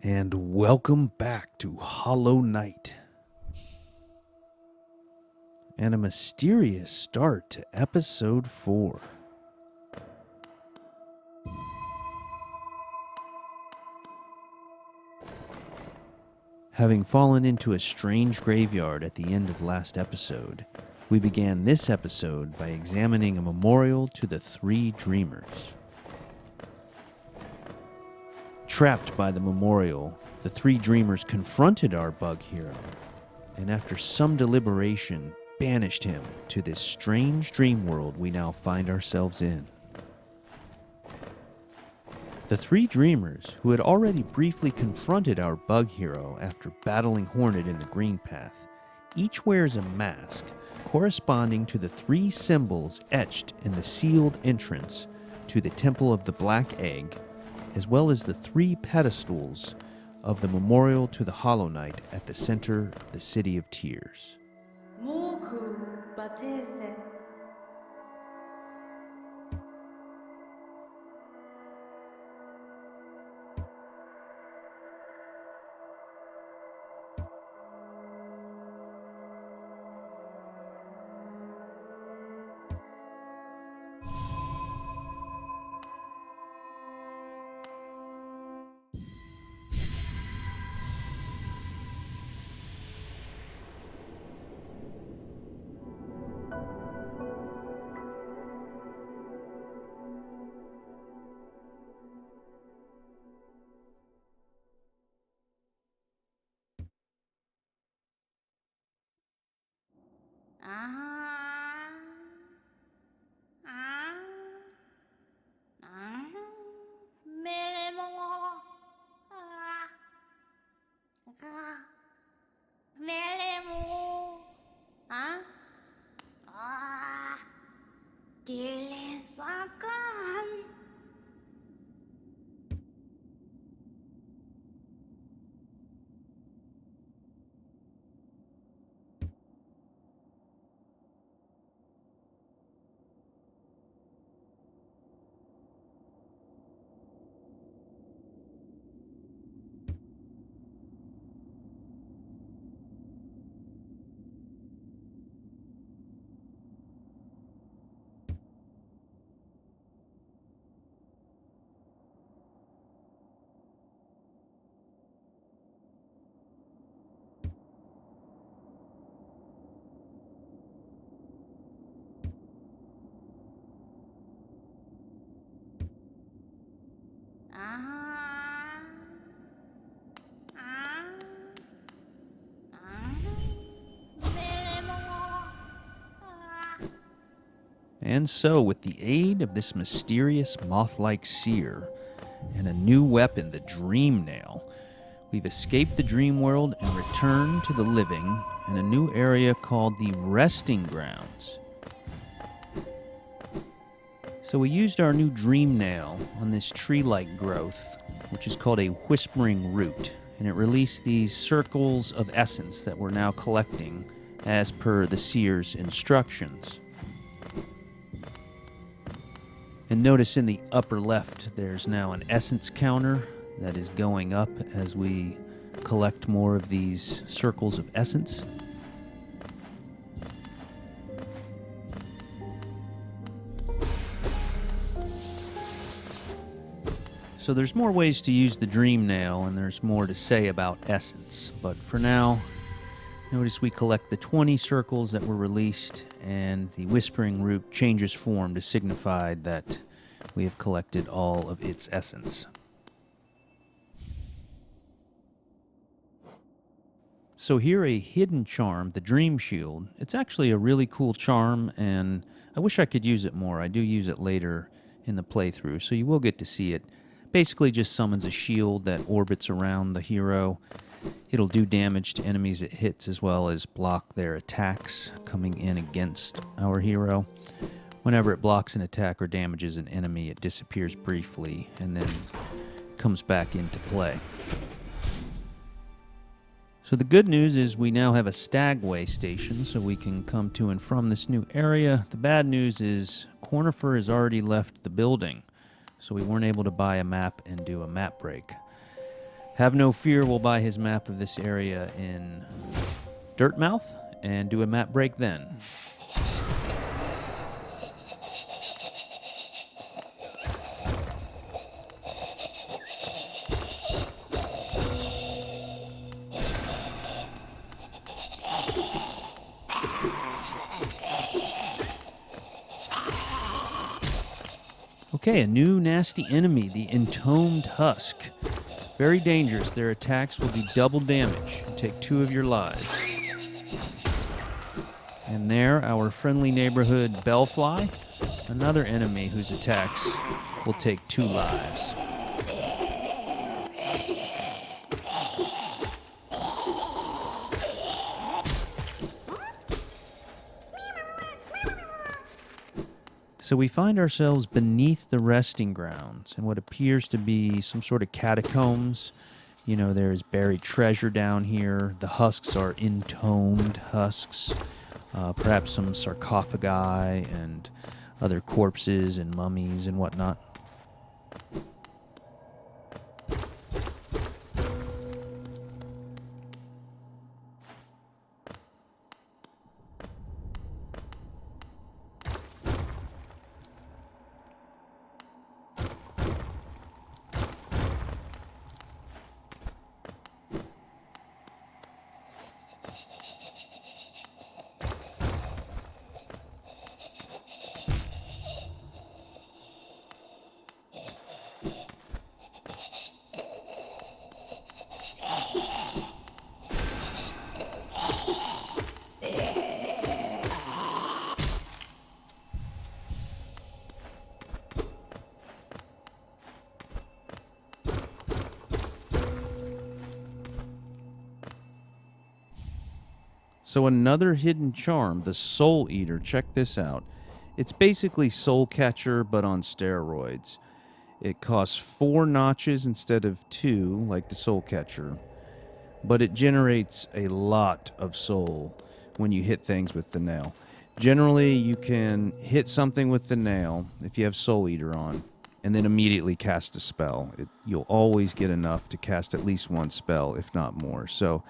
And welcome back to Hollow Knight. And a mysterious start to episode 4. Having fallen into a strange graveyard at the end of last episode, we began this episode by examining a memorial to the 3 dreamers. Trapped by the memorial, the 3 dreamers confronted our bug hero, and after some deliberation, banished him to this strange dream world we now find ourselves in. The 3 dreamers, who had already briefly confronted our bug hero after battling Hornet in the Green Path, each wears a mask corresponding to the 3 symbols etched in the sealed entrance to the Temple of the Black Egg, as well as the 3 pedestals of the memorial to the Hollow Knight at the center of the City of Tears. And so, with the aid of this mysterious moth-like seer and a new weapon, the Dream Nail, we've escaped the dream world and returned to the living in a new area called the Resting Grounds. So we used our new Dream Nail on this tree-like growth, which is called a Whispering Root, and it released these circles of essence that we're now collecting as per the seer's instructions. And notice in the upper left, there's now an essence counter that is going up as we collect more of these circles of essence. So there's more ways to use the Dream Nail, and there's more to say about essence. But for now, notice we collect the 20 circles that were released, and the Whispering Root changes form to signify that we have collected all of its essence. So here, a hidden charm, the Dream Shield. It's actually a really cool charm, and I wish I could use it more. I do use it later in the playthrough, so you will get to see it. Basically just summons a shield that orbits around the hero. It'll do damage to enemies it hits, as well as block their attacks coming in against our hero. Whenever it blocks an attack or damages an enemy, it disappears briefly and then comes back into play. So the good news is we now have a Stagway station, so we can come to and from this new area. The bad news is Cornifer has already left the building, so we weren't able to buy a map and do a map break. Have no fear, we'll buy his map of this area in Dirtmouth and do a map break then. Okay, a new nasty enemy, the Entombed Husk. Very dangerous. Their attacks will do double damage and take 2 of your lives. And there, our friendly neighborhood Bellfly, another enemy whose attacks will take 2 lives. So we find ourselves beneath the resting grounds in what appears to be some sort of catacombs. You know, there's buried treasure down here. The husks are entombed husks. Perhaps some sarcophagi and other corpses and mummies and whatnot. So another hidden charm, the Soul Eater. Check this out. It's basically Soul Catcher, but on steroids. It costs 4 notches instead of 2, like the Soul Catcher. But it generates a lot of soul when you hit things with the nail. Generally, you can hit something with the nail if you have Soul Eater on, and then immediately cast a spell. You'll always get enough to cast at least 1 spell, if not more. So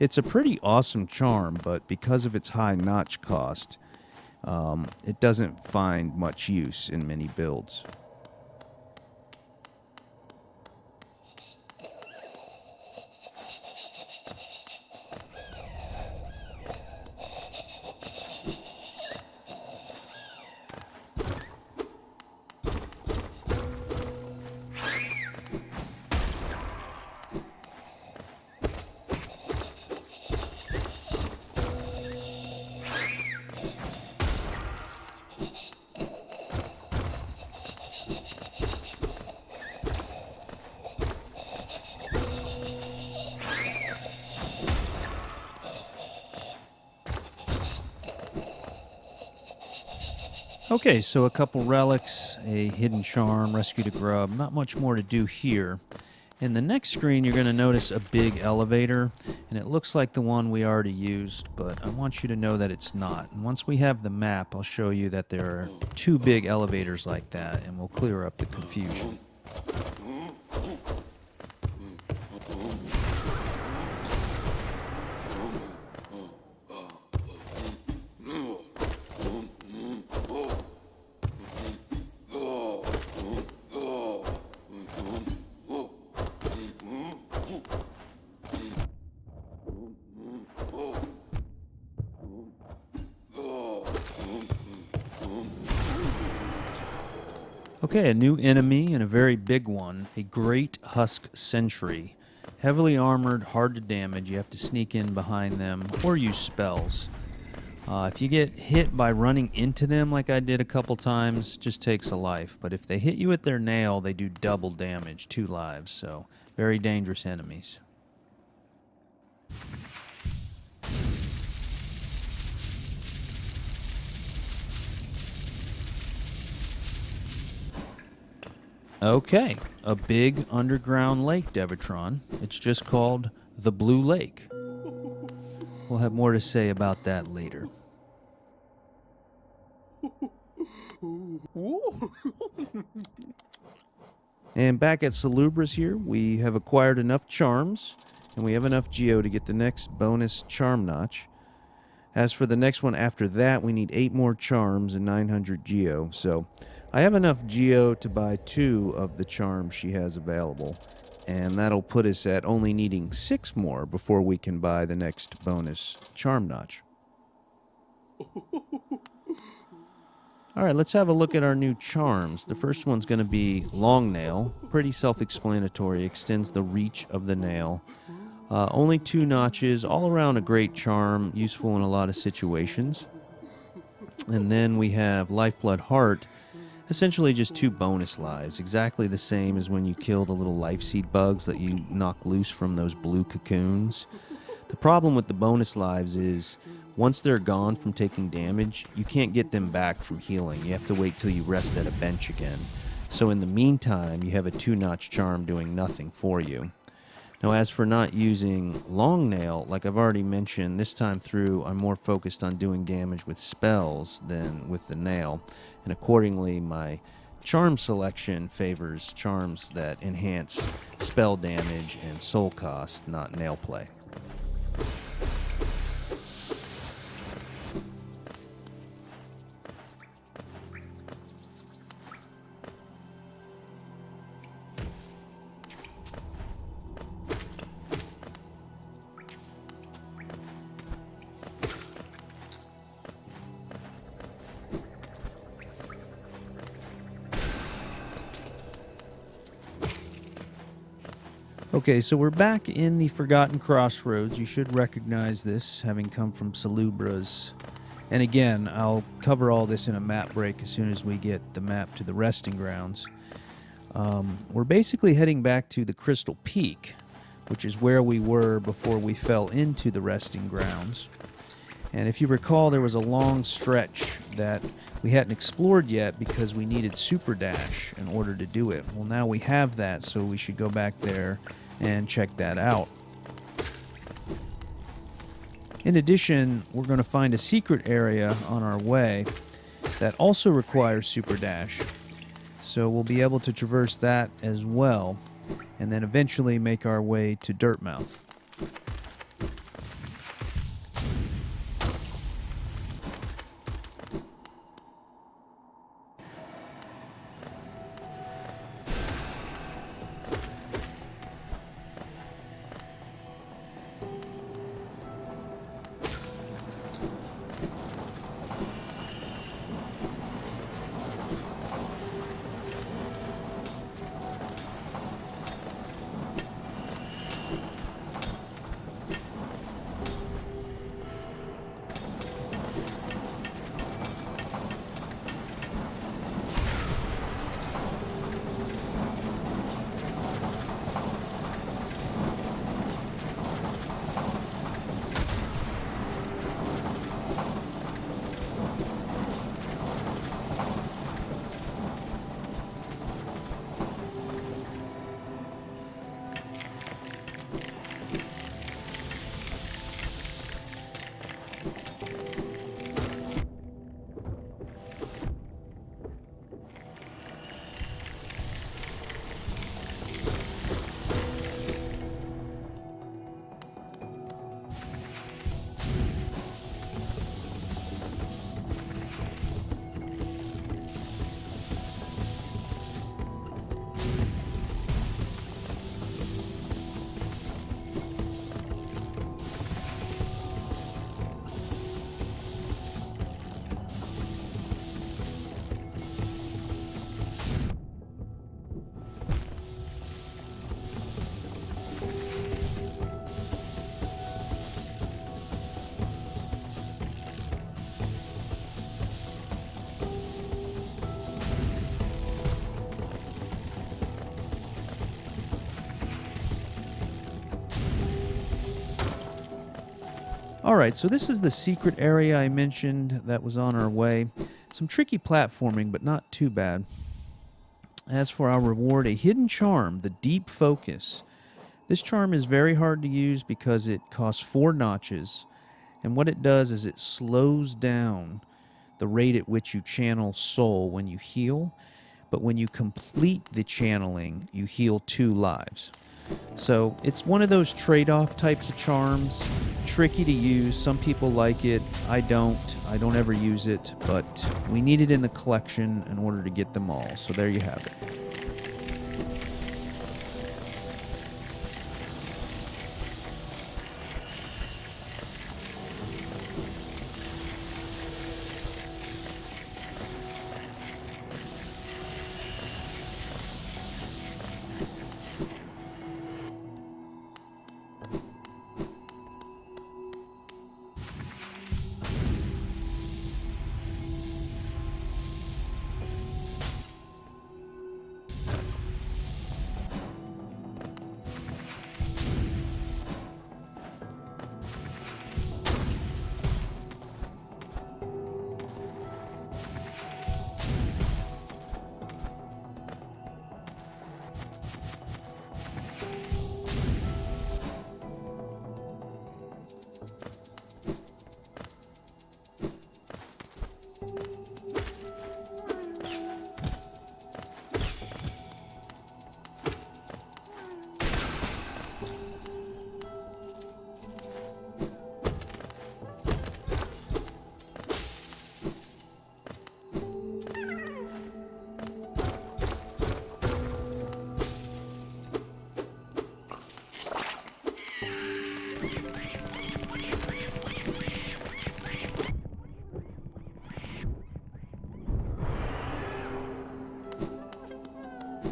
it's a pretty awesome charm, but because of its high notch cost, it doesn't find much use in many builds. Okay, so a couple relics, a hidden charm, rescued a grub. Not much more to do here. In the next screen, you're going to notice a big elevator, and it looks like the one we already used, but I want you to know that it's not. And once we have the map, I'll show you that there are 2 big elevators like that, and we'll clear up the confusion. Okay, a new enemy and a very big one, a Great Husk Sentry. Heavily armored, hard to damage. You have to sneak in behind them or use spells. If you get hit by running into them like I did a couple times, just takes a life. But if they hit you with their nail, they do double damage, 2 lives. So very dangerous enemies. Okay, a big underground lake, Devatron. It's just called the Blue Lake. We'll have more to say about that later. And back at Salubra's here, we have acquired enough charms, and we have enough geo to get the next bonus charm notch. As for the next one after that, we need 8 more charms and 900 geo. So I have enough geo to buy 2 of the charms she has available. And that'll put us at only needing 6 more before we can buy the next bonus charm notch. Alright, let's have a look at our new charms. The first one's going to be Long Nail. Pretty self-explanatory, extends the reach of the nail. Only 2 notches, all around a great charm, useful in a lot of situations. And then we have Lifeblood Heart, essentially just 2 bonus lives, exactly the same as when you kill the little life seed bugs that you knock loose from those blue cocoons. The problem with the bonus lives is once they're gone from taking damage, you can't get them back from healing. You have to wait till you rest at a bench again. So in the meantime, you have a 2-notch charm doing nothing for you. Now, as for not using Long Nail, like I've already mentioned, this time through, I'm more focused on doing damage with spells than with the nail. And accordingly, my charm selection favors charms that enhance spell damage and soul cost, not nail play. Okay, so we're back in the Forgotten Crossroads. You should recognize this, having come from Salubra's. And again, I'll cover all this in a map break as soon as we get the map to the resting grounds. We're basically heading back to the Crystal Peak, which is where we were before we fell into the resting grounds. And if you recall, there was a long stretch that we hadn't explored yet because we needed Super Dash in order to do it. Well, now we have that, so we should go back there and check that out. In addition, we're going to find a secret area on our way that also requires Super Dash. So we'll be able to traverse that as well, and then eventually make our way to Dirtmouth. Alright, so this is the secret area I mentioned that was on our way. Some tricky platforming, but not too bad. As for our reward, a hidden charm, the Deep Focus. This charm is very hard to use because it costs 4 notches, and what it does is it slows down the rate at which you channel soul when you heal, but when you complete the channeling, you heal 2 lives. So it's one of those trade-off types of charms. Tricky to use. Some people like it. I don't ever use it, but we need it in the collection in order to get them all. So there you have it.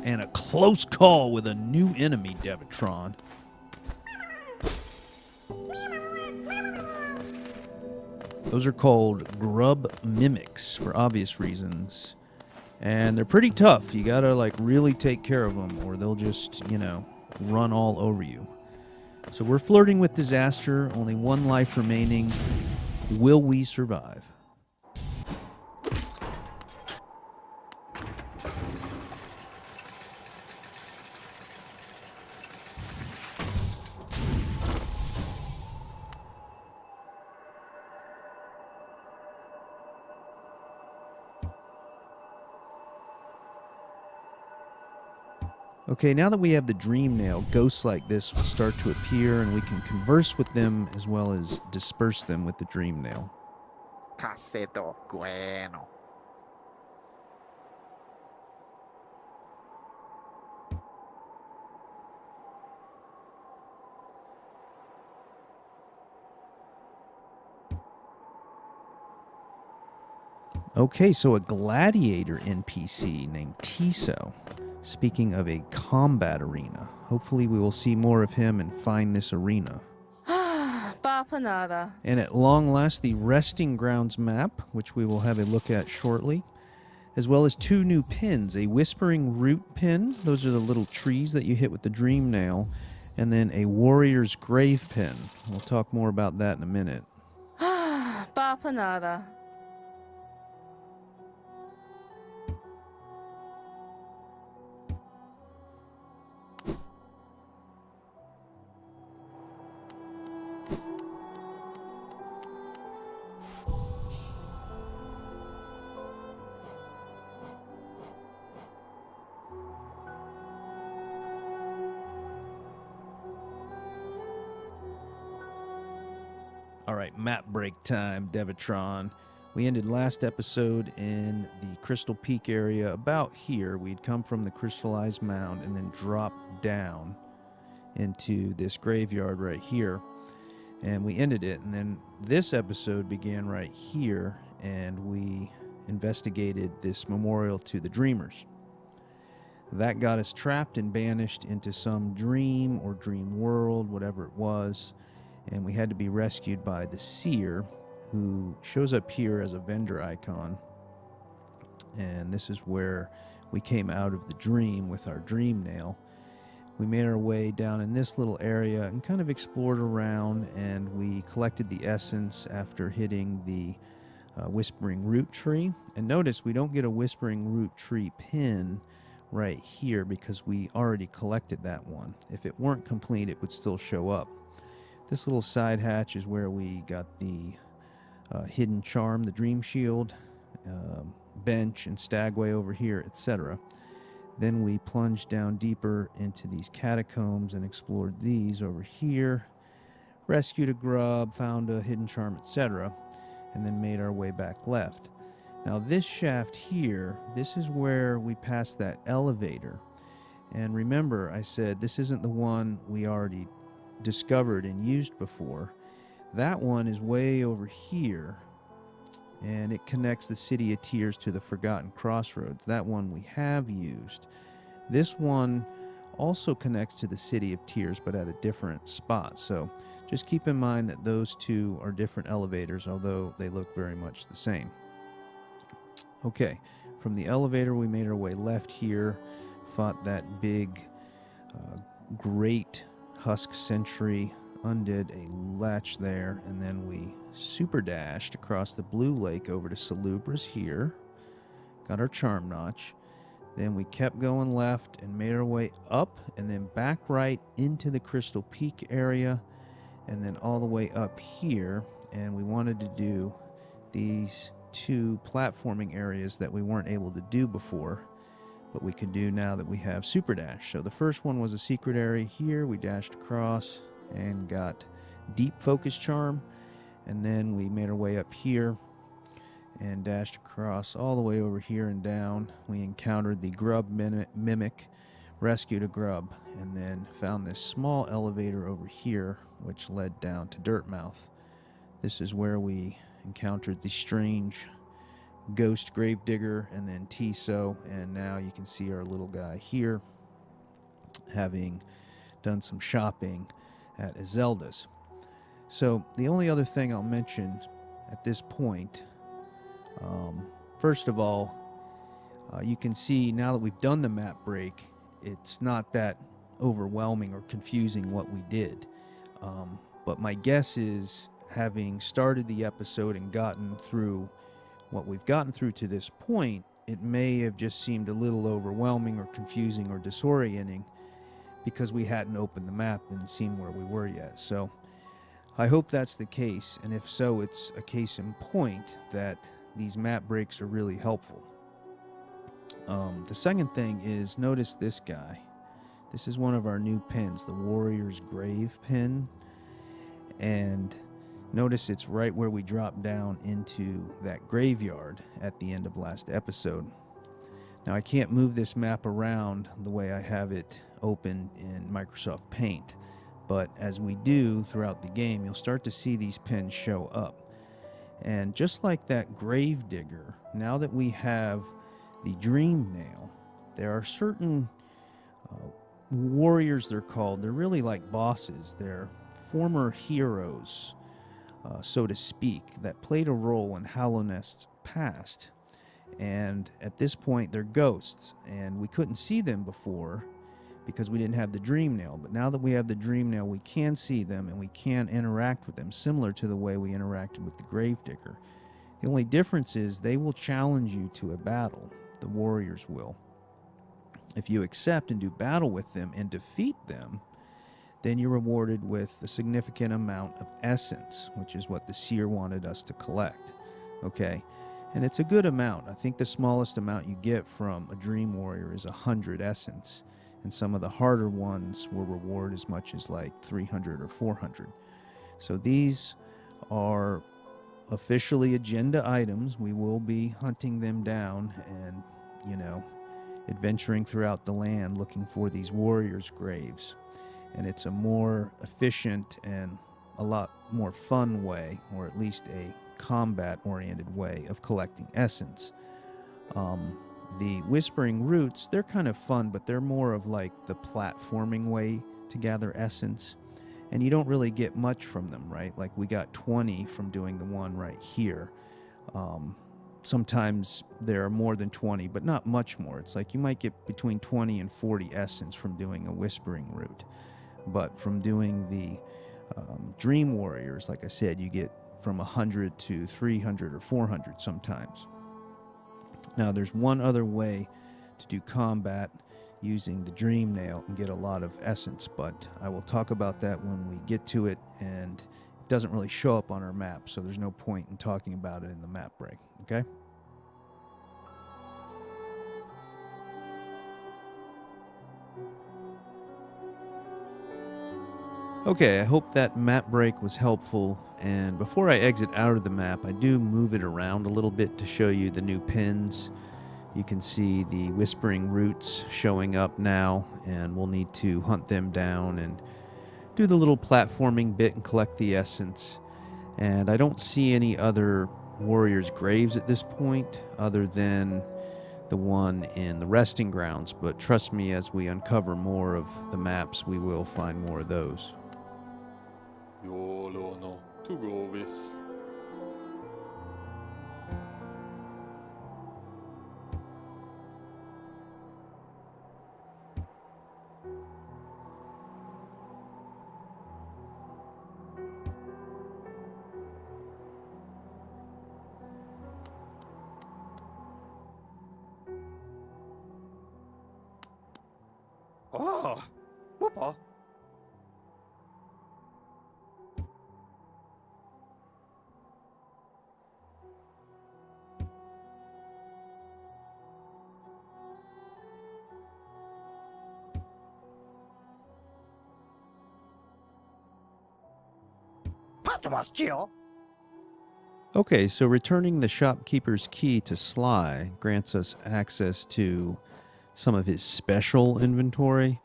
And a close call with a new enemy, Devatron. Those are called grub mimics for obvious reasons. And they're pretty tough. You gotta really take care of them or they'll just, run all over you. So we're flirting with disaster. Only 1 life remaining. Will we survive? Okay, now that we have the Dream Nail, ghosts like this will start to appear and we can converse with them as well as disperse them with the Dream Nail. Caseto bueno. Okay, so a gladiator NPC named Tiso. Speaking of a combat arena, hopefully we will see more of him and find this arena. Papanada. And at long last, the Resting Grounds map, which we will have a look at shortly, as well as 2 new pins, a Whispering Root pin, those are the little trees that you hit with the Dream Nail, and then a Warrior's Grave pin. We'll talk more about that in a minute. Papanada. All right, map break time, Devatron. We ended last episode in the Crystal Peak area about here. We'd come from the crystallized mound and then dropped down into this graveyard right here. And we ended it. And then this episode began right here, and we investigated this memorial to the Dreamers. That got us trapped and banished into some dream or dream world, whatever it was. And we had to be rescued by the Seer, who shows up here as a vendor icon. And this is where we came out of the dream with our Dream Nail. We made our way down in this little area and kind of explored around, and we collected the essence after hitting the Whispering Root tree. And notice we don't get a Whispering Root tree pin right here because we already collected that one. If it weren't complete, it would still show up. This little side hatch is where we got the hidden charm, the Dream Shield. bench and stagway over here, etc. Then we plunged down deeper into these catacombs and explored these over here, rescued a grub, found a hidden charm, etc., and then made our way back left. Now this shaft here, this is where we passed that elevator. And remember, I said this isn't the one we already discovered and used before. That one is way over here, and it connects the City of Tears to the Forgotten Crossroads. That one we have used. This one also connects to the City of Tears, but at a different spot. So just keep in mind that those two are different elevators, although they look very much the same. Okay, from the elevator we made our way left here, fought that big great husk sentry, undid a latch there, and then we super dashed across the blue lake over to Salubra's here, got our charm notch. Then we kept going left and made our way up and then back right into the Crystal Peak area, and then all the way up here. And we wanted to do these two platforming areas that we weren't able to do before, but we can do now that we have Super Dash. So the first one was a secret area here. We dashed across and got Deep Focus Charm, and then we made our way up here and dashed across all the way over here and down. We encountered the Grub Mimic, rescued a grub, and then found this small elevator over here which led down to Dirtmouth. This is where we encountered the strange ghost gravedigger and then Tiso, and now you can see our little guy here having done some shopping at Izelda's. So the only other thing I'll mention at this point, first of all, you can see now that we've done the map break, it's not that overwhelming or confusing what we did. But my guess is, having started the episode and gotten through what we've gotten through to this point, it may have just seemed a little overwhelming or confusing or disorienting because we hadn't opened the map and seen where we were yet. So I hope that's the case, and if so, it's a case in point that these map breaks are really helpful. The second thing is, notice this guy. This is one of our new pins, the Warrior's Grave pin, and notice it's right where we dropped down into that graveyard at the end of last episode. Now I can't move this map around the way I have it open in Microsoft Paint, but as we do throughout the game, you'll start to see these pins show up. And just like that gravedigger, now that we have the Dream Nail, there are certain warriors, they're called. They're really like bosses. They're former heroes, so to speak, that played a role in Hallownest's past. And at this point, they're ghosts, and we couldn't see them before because we didn't have the Dream Nail. But now that we have the Dream Nail, we can see them and we can interact with them, similar to the way we interacted with the Gravedigger. The only difference is they will challenge you to a battle. The warriors will. If you accept and do battle with them and defeat them, then you're rewarded with a significant amount of essence, which is what the seer wanted us to collect. Okay? And it's a good amount. I think the smallest amount you get from a Dream Warrior is 100 essence. And some of the harder ones will reward as much as like 300 or 400. So these are officially agenda items. We will be hunting them down and, adventuring throughout the land looking for these warriors' graves. And it's a more efficient and a lot more fun way, or at least a combat-oriented way of collecting essence. The Whispering Roots, they're kind of fun, but they're more of like the platforming way to gather essence. And you don't really get much from them, right? Like we got 20 from doing the one right here. Sometimes there are more than 20, but not much more. It's like you might get between 20 and 40 essence from doing a Whispering Root. But from doing the Dream Warriors, like I said, you get from 100 to 300 or 400 sometimes. Now, there's one other way to do combat using the Dream Nail and get a lot of essence, but I will talk about that when we get to it, and it doesn't really show up on our map, so there's no point in talking about it in the map break, okay? Okay, I hope that map break was helpful, and before I exit out of the map, I do move it around a little bit to show you the new pins. You can see the whispering roots showing up now, and we'll need to hunt them down and do the little platforming bit and collect the essence. And I don't see any other warriors' graves at this point other than the one in the resting grounds, but trust me, as we uncover more of the maps, we will find more of those. YOLO no to go with. Oh, whoopa. Patmos, Okay, so returning the shopkeeper's key to Sly grants us access to some of his special inventory.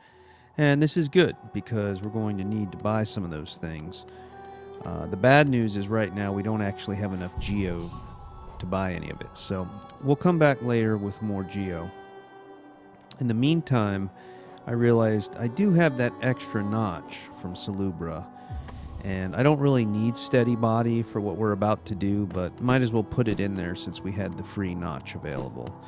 And this is good because we're going to need to buy some of those things. The bad news is right now we don't actually have enough geo to buy any of it. So we'll come back later with more geo. In the meantime, I realized I do have that extra notch from Salubra. And I don't really need steady body for what we're about to do, but might as well put it in there since we had the free notch available.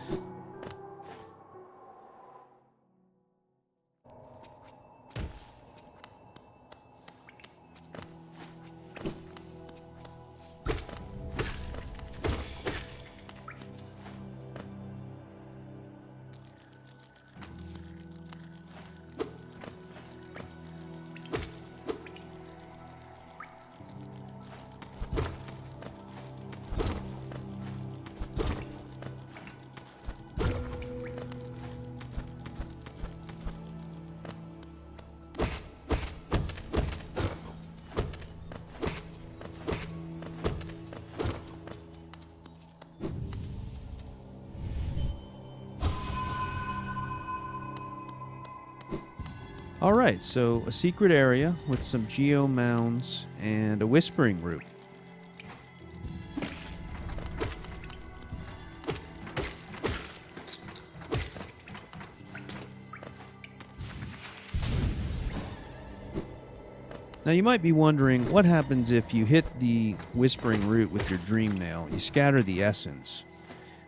Alright, so a secret area with some geo mounds and a whispering root. Now you might be wondering, what happens if you hit the whispering root with your dream nail? You scatter the essence,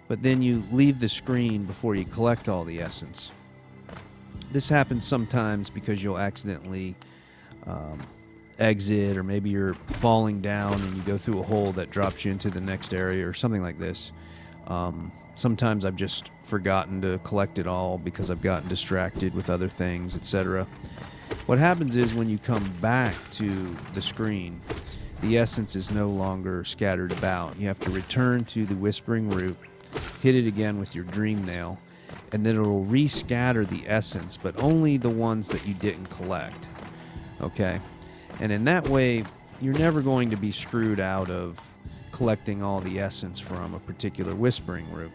but then you leave the screen before you collect all the essence. This happens sometimes because you'll accidentally exit, or maybe you're falling down and you go through a hole that drops you into the next area or something like this. Sometimes I've just forgotten to collect it all because I've gotten distracted with other things, etc. What happens is when you come back to the screen, the essence is no longer scattered about. You have to return to the whispering root, hit it again with your dream nail, and then it'll rescatter the essence, but only the ones that you didn't collect. Okay? And in that way, you're never going to be screwed out of collecting all the essence from a particular whispering root.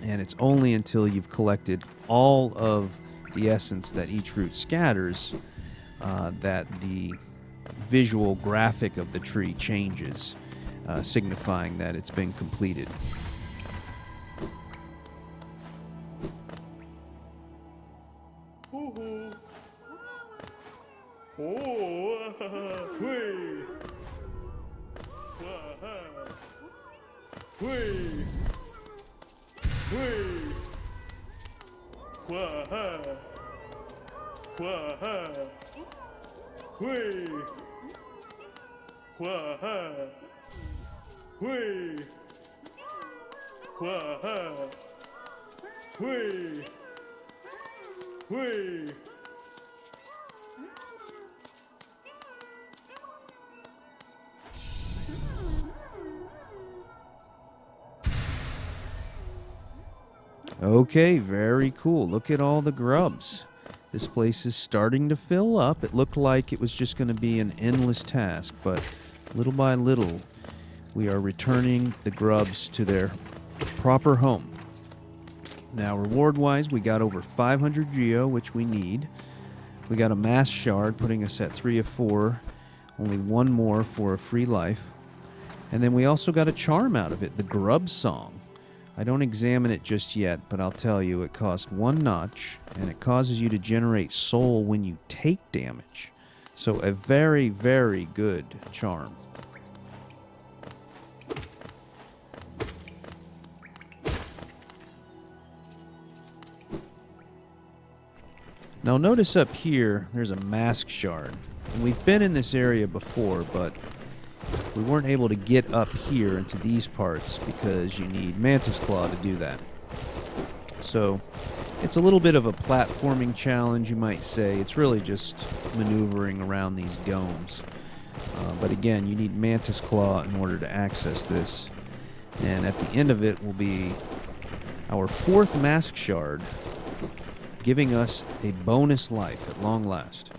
And it's only until you've collected all of the essence that each root scatters that the visual graphic of the tree changes, signifying that it's been completed. Okay, very cool. Look at all the grubs. This place is starting to fill up. It looked like it was just going to be an endless task, but little by little, we are returning the grubs to their proper home. Now, reward-wise, we got over 500 geo, which we need. We got a mass shard, putting us at 3 of 4. Only one more for a free life. And then we also got a charm out of it, the Grub Song. I don't examine it just yet, but I'll tell you, it costs 1 notch, and it causes you to generate soul when you take damage. So a very, very good charm. Now notice up here, there's a mask shard. And we've been in this area before, but we weren't able to get up here into these parts because you need Mantis Claw to do that. So it's a little bit of a platforming challenge, you might say. It's really just maneuvering around these domes. But again, you need Mantis Claw in order to access this. And at the end of it will be our 4th mask shard, giving us a bonus life at long last.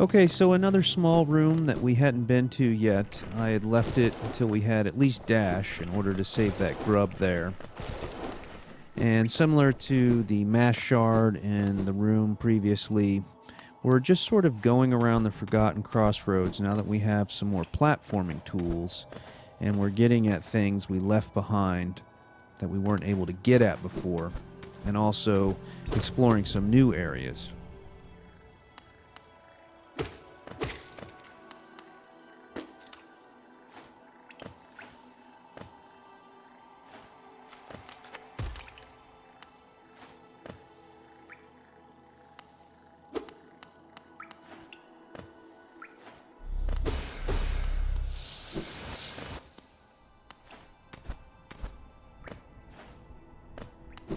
Okay, so another small room that we hadn't been to yet. I had left it until we had at least dash in order to save that grub there. And similar to the mass shard and the room previously, we're just sort of going around the Forgotten Crossroads now that we have some more platforming tools, and we're getting at things we left behind that we weren't able to get at before, and also exploring some new areas.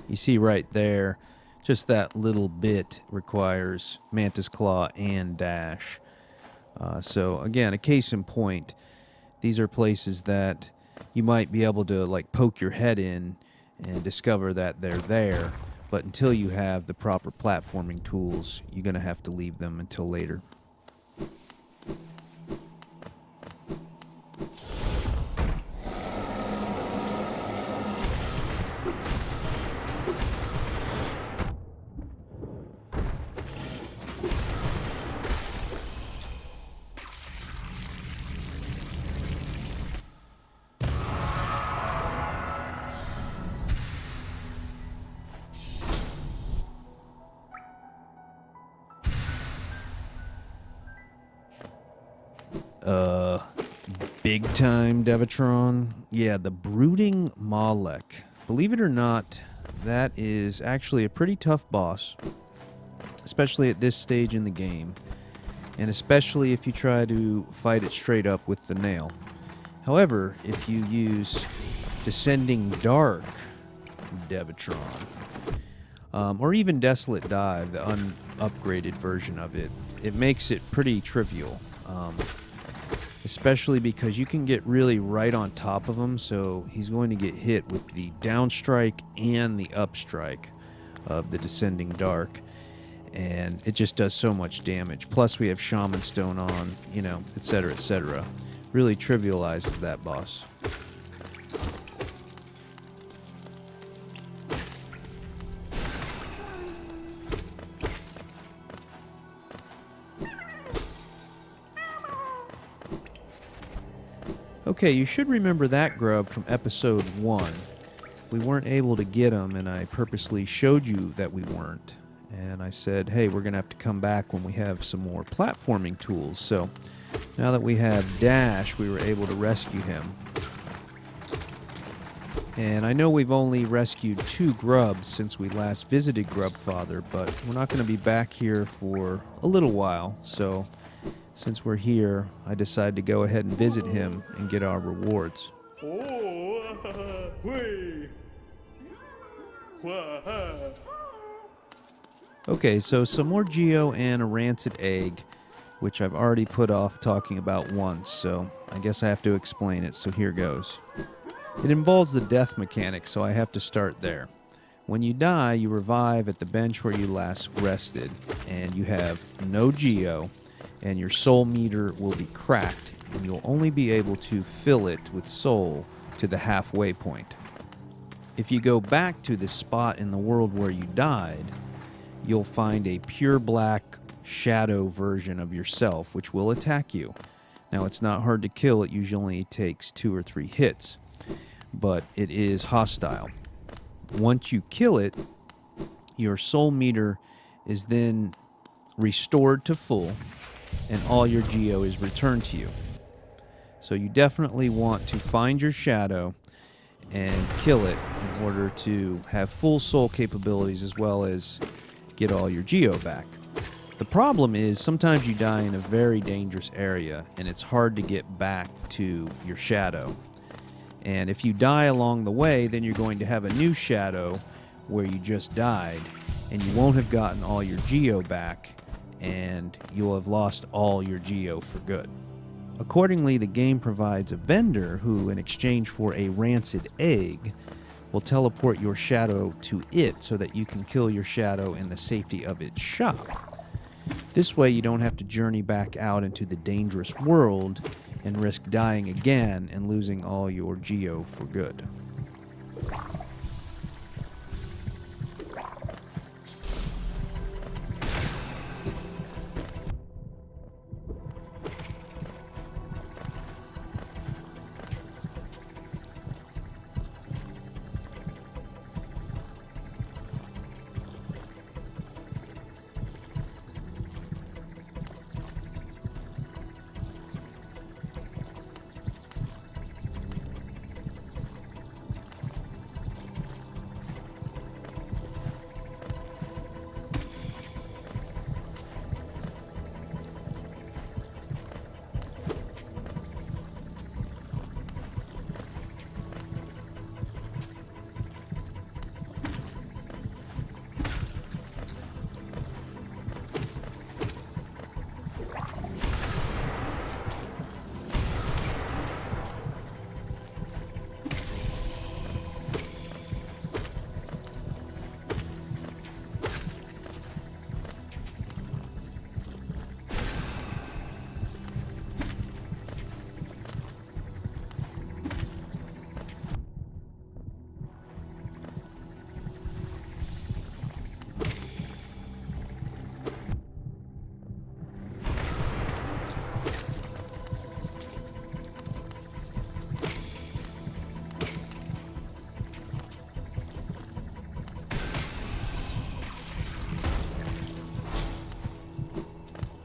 You see right there, just that little bit requires Mantis Claw and dash. So again, a case in point, these are places that you might be able to like poke your head in and discover that they're there, but until you have the proper platforming tools, you're going to have to leave them until later. Big time Devatron. Yeah, the Brooding Malek. Believe it or not, that is actually a pretty tough boss, especially at this stage in the game, and especially if you try to fight it straight up with the nail. However, if you use Descending Dark Devatron, or even Desolate Dive, the unupgraded version of it, it makes it pretty trivial. Especially because you can get really right on top of him, so he's going to get hit with the down strike and the up strike of the Descending Dark. and it just does so much damage. Plus we have Shaman Stone on, you know, etc., etc. Really trivializes that boss. Okay, you should remember that grub from episode 1. We weren't able to get him, and I purposely showed you that we weren't. And I said, hey, we're going to have to come back when we have some more platforming tools. So now that we have Dash, we were able to rescue him. And I know we've only rescued 2 grubs since we last visited Grubfather, but we're not going to be back here for a little while. So since we're here, I decided to go ahead and visit him and get our rewards. Okay, so some more Geo and a rancid egg, which I've already put off talking about once, so I guess I have to explain it, so here goes. It involves the death mechanic, so I have to start there. When you die, you revive at the bench where you last rested, and you have no Geo, and your soul meter will be cracked, and you'll only be able to fill it with soul to the halfway point. If you go back to the spot in the world where you died, you'll find a pure black shadow version of yourself, which will attack you. Now, it's not hard to kill. It usually takes 2 or 3 hits, but it is hostile. Once you kill it, your soul meter is then restored to full, and all your Geo is returned to you. So you definitely want to find your shadow and kill it in order to have full soul capabilities as well as get all your Geo back. The problem is sometimes you die in a very dangerous area and it's hard to get back to your shadow. And if you die along the way, then you're going to have a new shadow where you just died, and you won't have gotten all your Geo back, and you'll have lost all your Geo for good. Accordingly, the game provides a vendor who, in exchange for a rancid egg, will teleport your shadow to it so that you can kill your shadow in the safety of its shop. This way you don't have to journey back out into the dangerous world and risk dying again and losing all your Geo for good.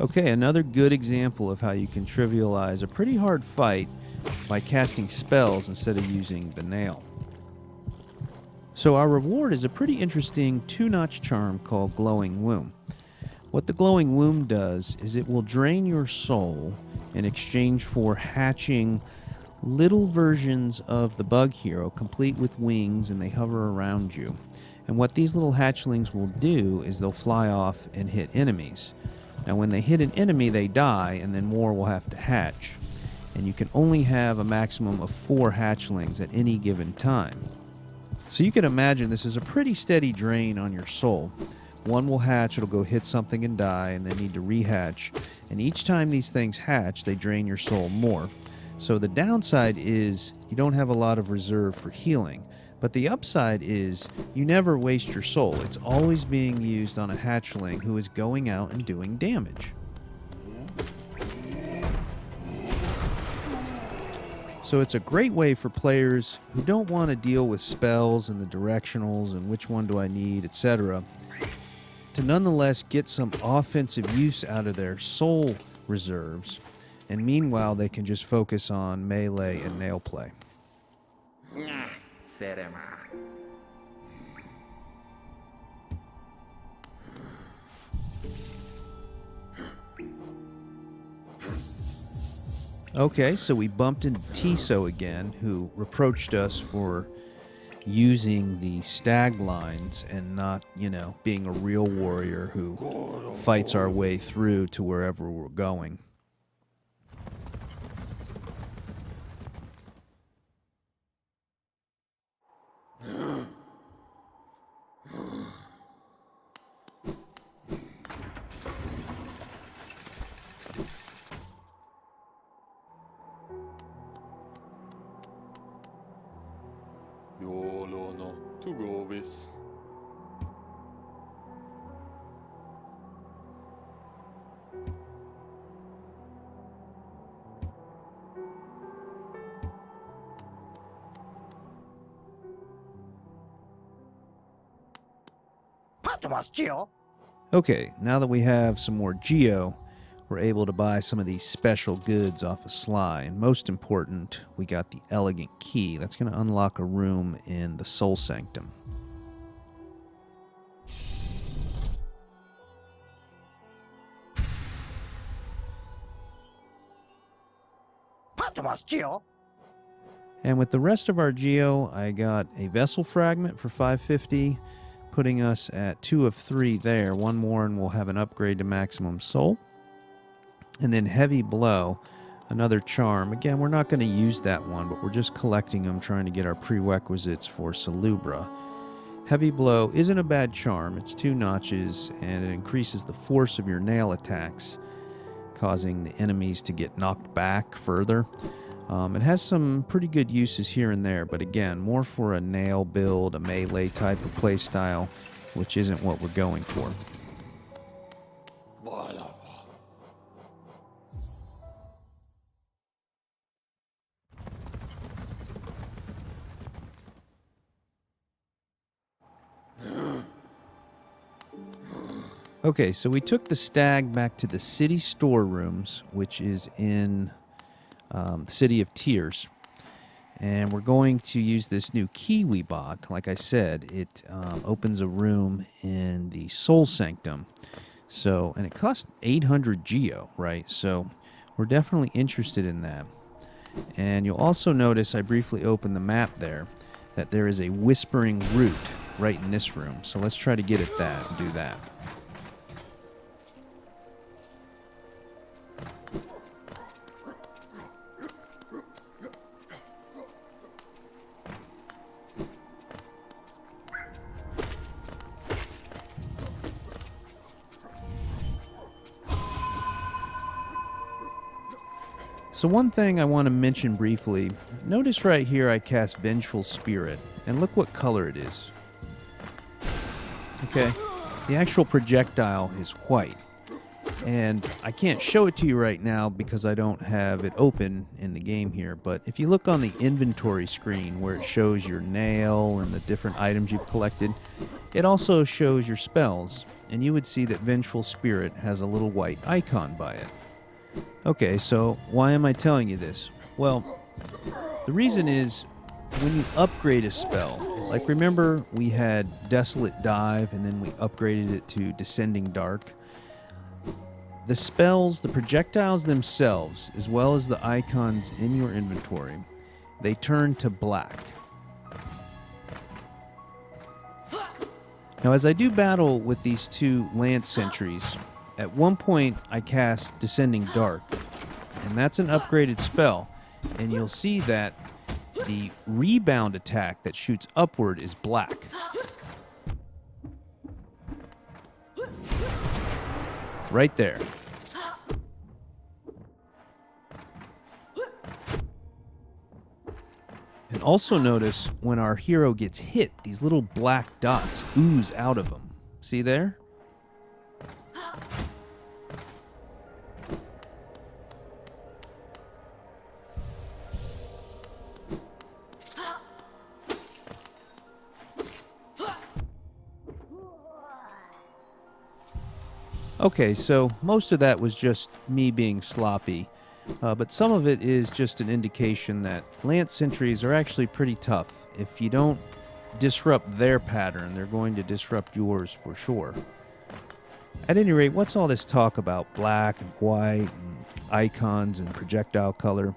Okay, another good example of how you can trivialize a pretty hard fight by casting spells instead of using the nail. So our reward is a pretty interesting 2-notch charm called Glowing Womb. What the Glowing Womb does is it will drain your soul in exchange for hatching little versions of the bug hero, complete with wings, and they hover around you. And what these little hatchlings will do is they'll fly off and hit enemies. Now when they hit an enemy, they die, and then more will have to hatch. And you can only have a maximum of 4 hatchlings at any given time. So you can imagine this is a pretty steady drain on your soul. one will hatch, it'll go hit something and die, and they need to rehatch. And each time these things hatch, they drain your soul more. So the downside is you don't have a lot of reserve for healing. But the upside is you never waste your soul. It's always being used on a hatchling who is going out and doing damage. So it's a great way for players who don't want to deal with spells and the directionals and which one do I need, etc., to nonetheless get some offensive use out of their soul reserves. And meanwhile, they can just focus on melee and nail play. Okay, so we bumped into Tiso again, who reproached us for using the stag lines and not, being a real warrior who fights our way through to wherever we're going. YOLO no to go with. Patmos, Geo. Okay, now that we have some more Geo, we're able to buy some of these special goods off of Sly. And most important, we got the elegant key. That's going to unlock a room in the Soul Sanctum. Patmos, Geo. And with the rest of our Geo, I got a Vessel Fragment for 550, putting us at 2 of 3 there. One more and we'll have an upgrade to Maximum Soul. And then Heavy Blow, another charm. Again, we're not going to use that one, but we're just collecting them, trying to get our prerequisites for Salubra. Heavy Blow isn't a bad charm. It's 2 notches, and it increases the force of your nail attacks, causing the enemies to get knocked back further. It has some pretty good uses here and there, but again, more for a nail build, a melee type of play style, which isn't what we're going for. Okay, so we took the stag back to the city storerooms, which is in City of Tears. And we're going to use this new key we bought. Like I said, it opens a room in the Soul Sanctum. So, and it costs 800 Geo, right? So we're definitely interested in that. And you'll also notice, I briefly opened the map there, that there is a Whispering Root right in this room. So let's try to get at that and do that. So one thing I want to mention briefly, notice right here I cast Vengeful Spirit, and look what color it is. Okay, the actual projectile is white, and I can't show it to you right now because I don't have it open in the game here, but if you look on the inventory screen where it shows your nail and the different items you've collected, it also shows your spells, and you would see that Vengeful Spirit has a little white icon by it. Okay, so why am I telling you this? Well, the reason is when you upgrade a spell, like remember we had Desolate Dive and then we upgraded it to Descending Dark. The spells, the projectiles themselves, as well as the icons in your inventory, they turn to black. Now as I do battle with these 2 Lance Sentries, at one point, I cast Descending Dark, and that's an upgraded spell, and you'll see that the rebound attack that shoots upward is black. right there. And also notice when our hero gets hit, these little black dots ooze out of him. See there? Okay, so most of that was just me being sloppy, but some of it is just an indication that Lance sentries are actually pretty tough. If you don't disrupt their pattern, they're going to disrupt yours for sure. At any rate, what's all this talk about black and white and icons and projectile color?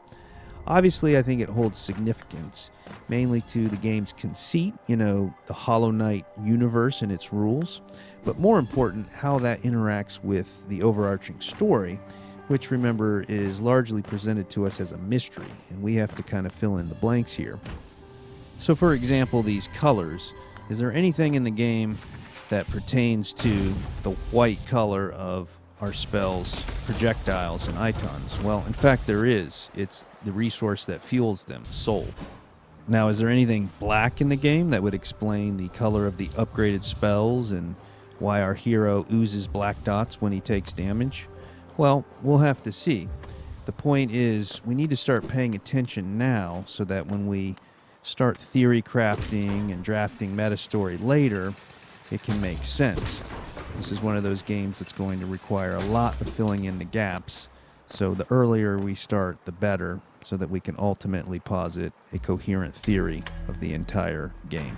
Obviously, I think it holds significance, mainly to the game's conceit, the Hollow Knight universe and its rules, but more important, how that interacts with the overarching story, which, remember, is largely presented to us as a mystery, and we have to kind of fill in the blanks here. So, for example, these colors, is there anything in the game that pertains to the white color of our spells, projectiles, and icons? Well, in fact, there is. It's the resource that fuels them, soul. Now, is there anything black in the game that would explain the color of the upgraded spells and why our hero oozes black dots when he takes damage? Well, we'll have to see. The point is, we need to start paying attention now so that when we start theory crafting and drafting meta story later, it can make sense. This is one of those games that's going to require a lot of filling in the gaps, so the earlier we start, the better, so that we can ultimately posit a coherent theory of the entire game.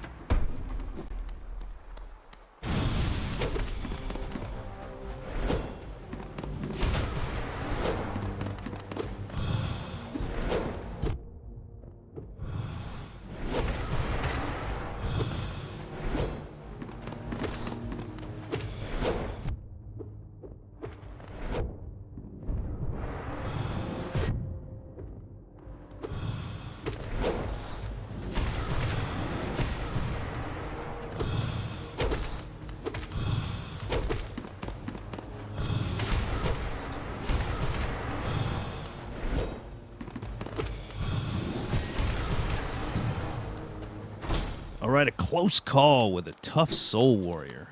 All right, a close call with a tough soul warrior.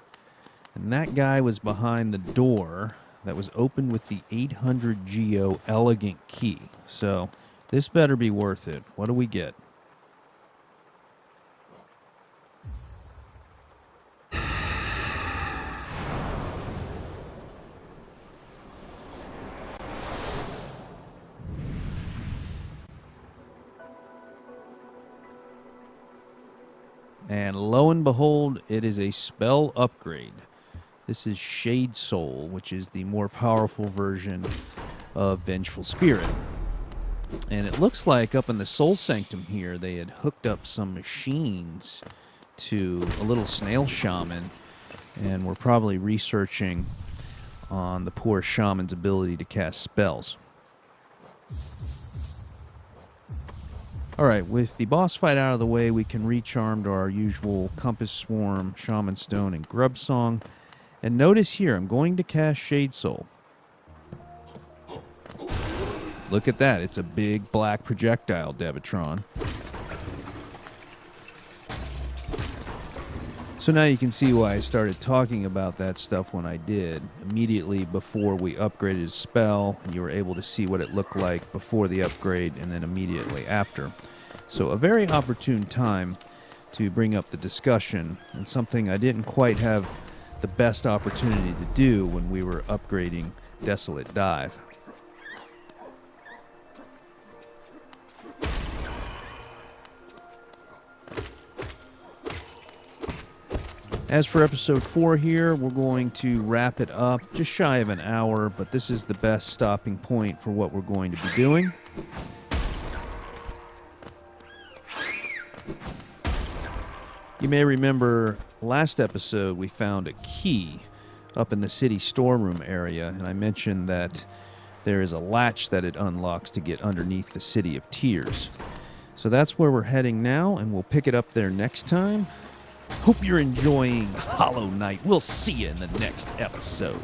And that guy was behind the door that was opened with the 800 Geo elegant key. So this better be worth it. What do we get? And lo and behold, it is a spell upgrade. This is Shade Soul, which is the more powerful version of Vengeful Spirit. And it looks like up in the Soul Sanctum here, they had hooked up some machines to a little snail shaman, and we're probably researching on the poor shaman's ability to cast spells. Alright, with the boss fight out of the way, we can recharm to our usual Compass Swarm, Shaman Stone, and Grub Song. And notice here, I'm going to cast Shade Soul. Look at that, it's a big black projectile, Devatron. So now you can see why I started talking about that stuff when I did, immediately before we upgraded his spell, and you were able to see what it looked like before the upgrade and then immediately after. So a very opportune time to bring up the discussion, and something I didn't quite have the best opportunity to do when we were upgrading Desolate Dive. As for episode 4 here, we're going to wrap it up just shy of an hour, but this is the best stopping point for what we're going to be doing. You may remember last episode we found a key up in the city storeroom area, and I mentioned that there is a latch that it unlocks to get underneath the City of Tears. So that's where we're heading now, and we'll pick it up there next time. Hope you're enjoying Hollow Knight. We'll see you in the next episode.